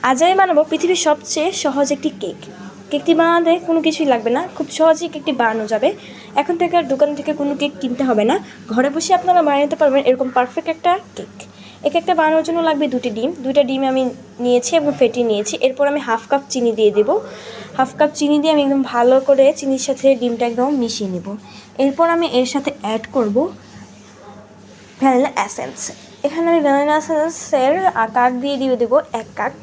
আজ আমি বানাবো পৃথিবীর সবচেয়ে সহজ একটি কেক। কেকটি বানাতে কোনো কিছুই লাগবে না, খুব সহজেই কেকটি বানানো যাবে। এখন থেকে আর দোকান থেকে কোনো কেক কিনতে হবে না, ঘরে বসে আপনারা বানিয়ে নিতে পারবেন এরকম পারফেক্ট একটা কেক। এই কেকটা বানানোর জন্য লাগবে দুইটা ডিম আমি নিয়েছি এবং ফেটিয়ে নিয়েছি। এরপর আমি হাফ কাপ চিনি দিয়ে দেবো। হাফ কাপ চিনি দিয়ে আমি একদম ভালো করে চিনির সাথে ডিমটা একদম মিশিয়ে নেব। এরপর আমি এর সাথে অ্যাড করব ভ্যানিলা এসেন্স। এখানে আমি ভ্যানিলা এসেন্সের কাক দিয়ে দেবো 1 কাপ।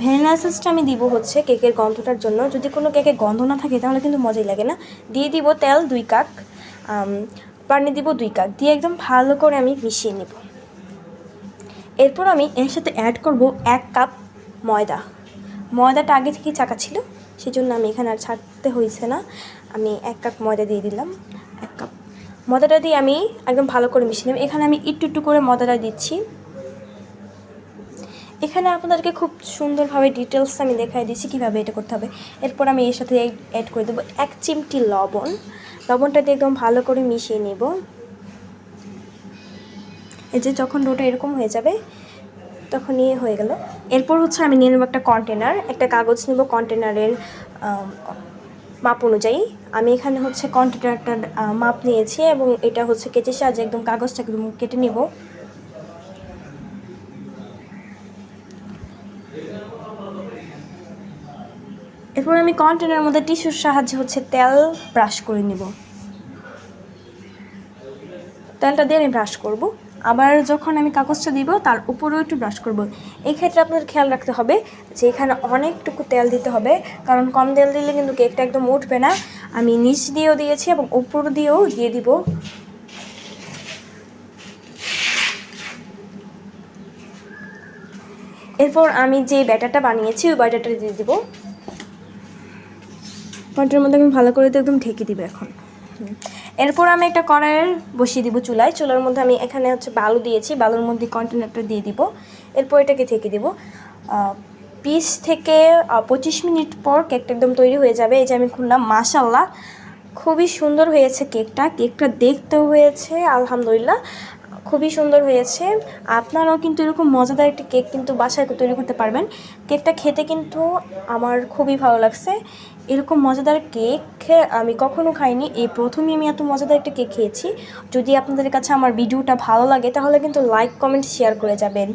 ভ্যানিলা এসেন্সটা আমি দিব হচ্ছে কেকের গন্ধটার জন্য। যদি কোনো কেকে গন্ধ না থাকে তাহলে কিন্তু মজাই লাগে না। দিয়ে দিব তেল 2 কাপ, পানি দিব 2 কাপ, দিয়ে একদম ভালো করে আমি মিশিয়ে নেব। এরপর আমি এর সাথে অ্যাড করব 1 কাপ ময়দা। ময়দাটা আগে থেকেই চাকা ছিল, সেজন্য আমি এখানে আর ছাড়তে হয়েছে না। আমি 1 কাপ ময়দা দিয়ে দিলাম। 1 কাপ ময়দাটা দিয়ে আমি একদম ভালো করে মিশিয়ে নেব। এখানে আমি একটু করে ময়দাটা দিচ্ছি। এখানে আপনাদেরকে খুব সুন্দরভাবে ডিটেলস আমি দেখাই দিচ্ছি কীভাবে এটা করতে হবে। এরপর আমি এর সাথে অ্যাড করে দেবো 1 চিমটি লবণ। লবণটা দিয়ে একদম ভালো করে মিশিয়ে নেব। এই যে যখন ডোটা এরকম হয়ে যাবে তখনই হয়ে গেল। এরপর হচ্ছে আমি নিয়ে নেব একটা কন্টেনার, একটা কাগজ নেব কন্টেনারের মাপ অনুযায়ী। আমি এখানে হচ্ছে কন্টেনারটার মাপ নিয়েছি এবং এটা হচ্ছে কেচের সাহায্যে একদম কাগজটা একদম কেটে নেব। এরপর আমি কন্টেনারের মধ্যে টিস্যুর সাহায্যে হচ্ছে তেল ব্রাশ করে নেব। তেলটা দিয়ে আমি ব্রাশ করব। আবার যখন আমি কাগজটা দিব তার উপরেও একটু ব্রাশ করব। এই ক্ষেত্রে আপনাদের খেয়াল রাখতে হবে যে এখানে অনেকটুকু তেল দিতে হবে, কারণ কম তেল দিলে কিন্তু কেকটা একদম উঠবে না। আমি নিচ দিয়েও দিয়েছি এবং উপর দিয়েও দিয়ে দিব। এরপর আমি যে ব্যাটারটা বানিয়েছি ওই ব্যাটারটা দিয়ে দিব। ব্যাটারের মধ্যে আমি ভালো করে একদম ঢেকে দিব এখন। এরপর আমি একটা কড়াই বসিয়ে দিব চুলায়। চুলার মধ্যে আমি এখানে হচ্ছে বালু দিয়েছি, বালুর মধ্যে কন্টেনারটা দিয়ে দিব। এরপর এটাকে ঢেকে দিব। 20 থেকে 25 মিনিট পর কেকটা একদম তৈরি হয়ে যাবে। এই যে আমি খুললাম, মাশাআল্লাহ খুবই সুন্দর হয়েছে কেকটা। কেকটা দেখতেও হয়েছে আলহামদুলিল্লাহ খুবই সুন্দর হয়েছে। আপনারাও কিন্তু এরকম মজাদার একটি কেক কিন্তু বাসায় তৈরি করতে পারবেন। কেকটা খেতে কিন্তু আমার খুবই ভালো লাগছে। এরকম মজাদার কেক আমি কখনো খাইনি, এই প্রথমই আমি এত মজাদার একটা কেক খেয়েছি। যদি আপনাদের কাছে আমার ভিডিওটা ভালো লাগে তাহলে কিন্তু লাইক কমেন্ট শেয়ার করে যাবেন।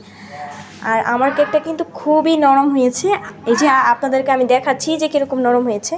আর আমার কেকটা কিন্তু খুবই নরম হয়েছে। এই যে আপনাদেরকে আমি দেখাচ্ছি যে কীরকম নরম হয়েছে।